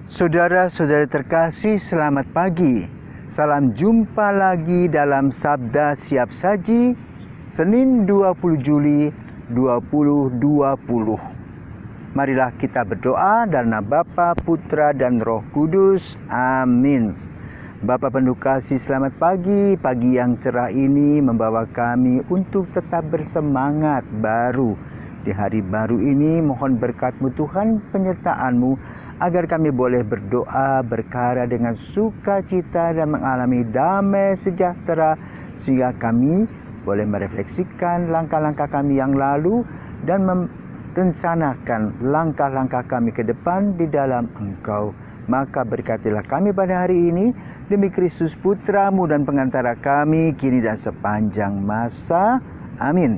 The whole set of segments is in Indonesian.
Saudara-saudari terkasih, selamat pagi. Salam jumpa lagi dalam Sabda Siap Saji, Senin 20 Juli 2020. Marilah kita berdoa dalam nama Bapa, Putra, dan Roh Kudus. Amin. Bapa penuh kasih, selamat pagi. Pagi yang cerah ini membawa kami untuk tetap bersemangat baru. Di hari baru ini mohon berkat-Mu Tuhan, penyertaan-Mu, agar kami boleh berdoa, berkarya dengan sukacita dan mengalami damai sejahtera, sehingga kami boleh merefleksikan langkah-langkah kami yang lalu dan merencanakan langkah-langkah kami ke depan di dalam Engkau. Maka berkatilah kami pada hari ini, demi Kristus Putra-Mu dan pengantara kami, kini dan sepanjang masa. Amin.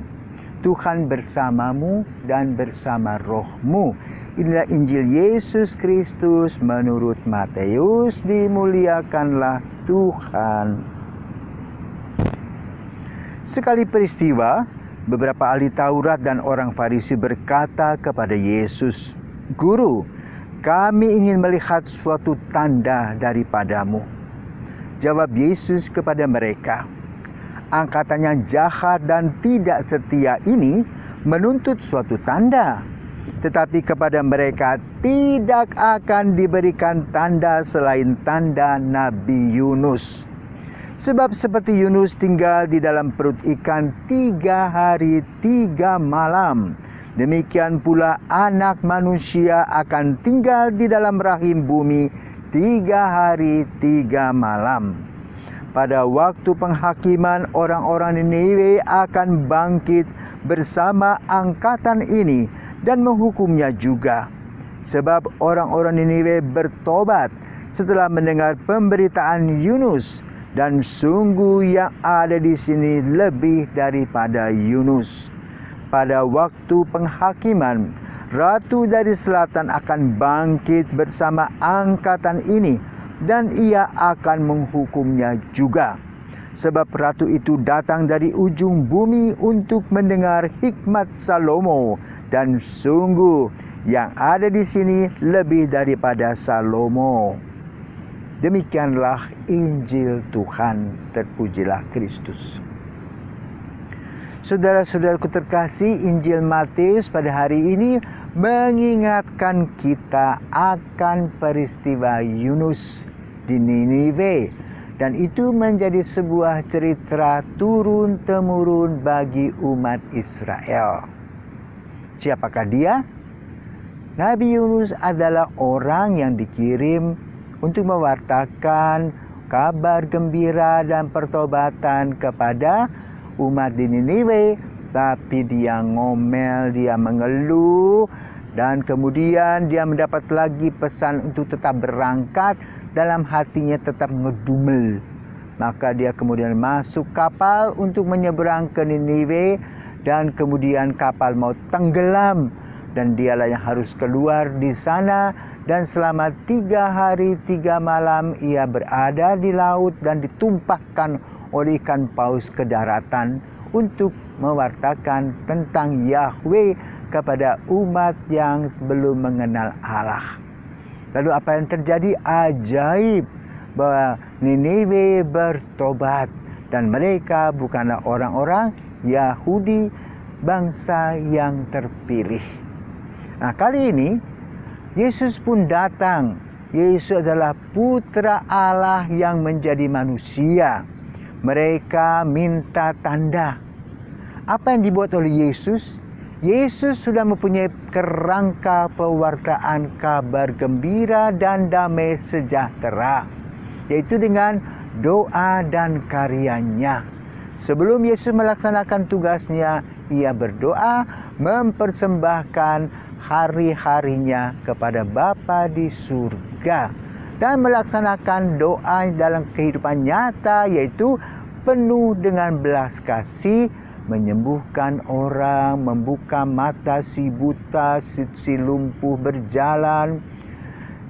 Tuhan bersamamu dan bersama roh-Mu. Inilah Injil Yesus Kristus menurut Matius. Dimuliakanlah Tuhan. Sekali peristiwa, beberapa ahli Taurat dan orang Farisi berkata kepada Yesus, "Guru, kami ingin melihat suatu tanda daripadamu." Jawab Yesus kepada mereka, "Angkatan yang jahat dan tidak setia ini menuntut suatu tanda. Tetapi kepada mereka tidak akan diberikan tanda selain tanda Nabi Yunus. Sebab seperti Yunus tinggal di dalam perut ikan 3 hari 3 malam, demikian pula Anak Manusia akan tinggal di dalam rahim bumi 3 hari 3 malam. Pada waktu penghakiman, orang-orang Niniwe akan bangkit bersama angkatan ini dan menghukumnya juga. Sebab orang-orang Niniwe bertobat setelah mendengar pemberitaan Yunus, dan sungguh yang ada di sini lebih daripada Yunus. Pada waktu penghakiman, Ratu dari Selatan akan bangkit bersama angkatan ini, dan ia akan menghukumnya juga. Sebab Ratu itu datang dari ujung bumi untuk mendengar hikmat Salomo, dan sungguh yang ada di sini lebih daripada Salomo." Demikianlah Injil Tuhan. Terpujilah Kristus. Saudara-saudaraku terkasih, Injil Matius pada hari ini mengingatkan kita akan peristiwa Yunus di Niniwe, dan itu menjadi sebuah cerita turun-temurun bagi umat Israel. Siapakah dia? Nabi Yunus adalah orang yang dikirim untuk mewartakan kabar gembira dan pertobatan kepada umat di Niniwe. Tapi dia ngomel, dia mengeluh, dan kemudian dia mendapat lagi pesan untuk tetap berangkat. Dalam hatinya tetap ngedumel. Maka dia kemudian masuk kapal untuk menyeberang ke Niniwe, dan kemudian kapal mau tenggelam, dan dialah yang harus keluar di sana. Dan selama 3 hari 3 malam ia berada di laut dan ditumpahkan oleh ikan paus ke daratan untuk mewartakan tentang Yahweh kepada umat yang belum mengenal Allah. Lalu apa yang terjadi? Ajaib, bahwa Niniwe bertobat, dan mereka bukanlah orang-orang Yahudi, bangsa yang terpilih. Nah, kali ini Yesus pun datang. Yesus adalah Putra Allah yang menjadi manusia. Mereka minta tanda. Apa yang dibuat oleh Yesus? Yesus sudah mempunyai kerangka pewartaan kabar gembira dan damai sejahtera, yaitu dengan doa dan karyanya. Sebelum Yesus melaksanakan tugasnya, ia berdoa mempersembahkan hari-harinya kepada Bapa di surga, dan melaksanakan doa dalam kehidupan nyata, yaitu penuh dengan belas kasih, menyembuhkan orang, membuka mata si buta, si lumpuh berjalan,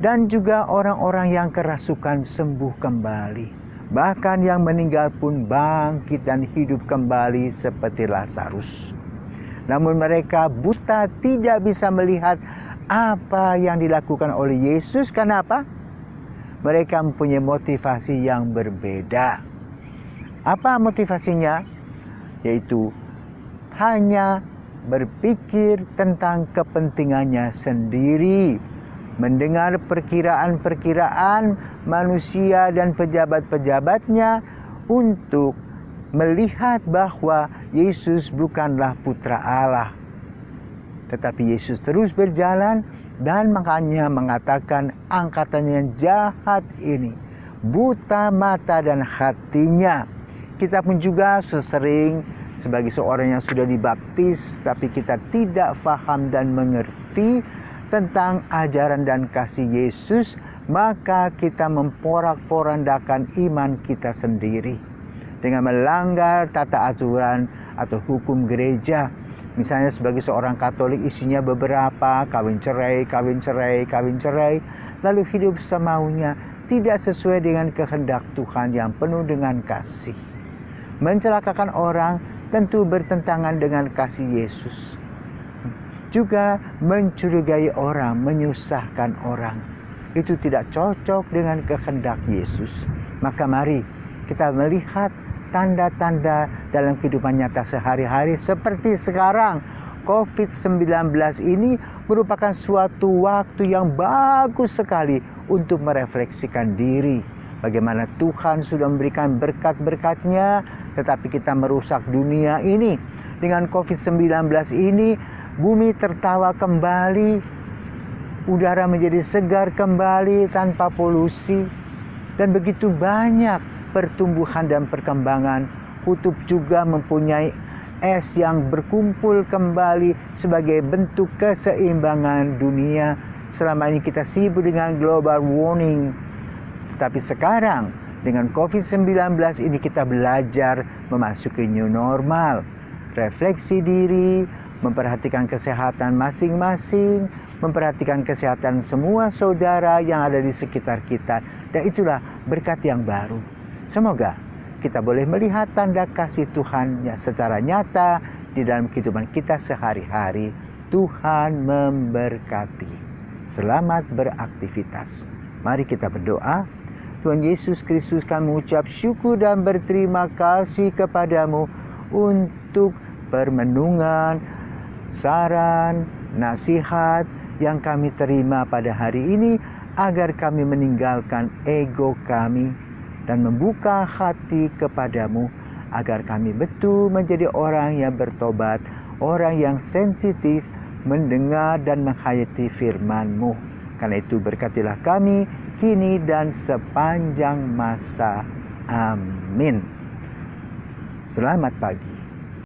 dan juga orang-orang yang kerasukan sembuh kembali. Bahkan yang meninggal pun bangkit dan hidup kembali seperti Lazarus. Namun mereka buta, tidak bisa melihat apa yang dilakukan oleh Yesus. Kenapa? Mereka mempunyai motivasi yang berbeda. Apa motivasinya? Yaitu hanya berpikir tentang kepentingannya sendiri, mendengar perkiraan-perkiraan manusia dan pejabat-pejabatnya untuk melihat bahwa Yesus bukanlah putra Allah. Tetapi Yesus terus berjalan dan makanya mengatakan angkatan yang jahat ini buta mata dan hatinya. Kita pun juga sesering sebagai seorang yang sudah dibaptis, tapi kita tidak faham dan mengerti tentang ajaran dan kasih Yesus, maka kita memporak-porandakan iman kita sendiri dengan melanggar tata aturan atau hukum gereja. Misalnya sebagai seorang Katolik isinya beberapa, kawin cerai, lalu hidup semaunya, tidak sesuai dengan kehendak Tuhan yang penuh dengan kasih. Mencelakakan orang tentu bertentangan dengan kasih Yesus. Juga mencurigai orang, menyusahkan orang, itu tidak cocok dengan kehendak Yesus. Maka mari kita melihat tanda-tanda dalam kehidupan nyata sehari-hari seperti sekarang. COVID-19 ini merupakan suatu waktu yang bagus sekali untuk merefleksikan diri. Bagaimana Tuhan sudah memberikan berkat-berkat-Nya, tetapi kita merusak dunia ini. Dengan COVID-19 ini, bumi tertawa kembali, udara menjadi segar kembali tanpa polusi, dan begitu banyak pertumbuhan dan perkembangan. Kutub juga mempunyai es yang berkumpul kembali sebagai bentuk keseimbangan dunia. Selama ini kita sibuk dengan global warming, tapi sekarang dengan COVID-19 ini kita belajar memasuki new normal. Refleksi diri, memperhatikan kesehatan masing-masing, memperhatikan kesehatan semua saudara yang ada di sekitar kita, dan itulah berkat yang baru. Semoga kita boleh melihat tanda kasih Tuhan yang secara nyata di dalam kehidupan kita sehari-hari. Tuhan memberkati. Selamat beraktivitas. Mari kita berdoa. Tuhan Yesus Kristus, kami mengucap syukur dan berterima kasih kepadamu untuk permenungan, saran, nasihat yang kami terima pada hari ini, agar kami meninggalkan ego kami dan membuka hati kepadamu, agar kami betul menjadi orang yang bertobat, orang yang sensitif mendengar dan menghayati firman-Mu. Karena itu berkatilah kami kini dan sepanjang masa. Amin. Selamat pagi.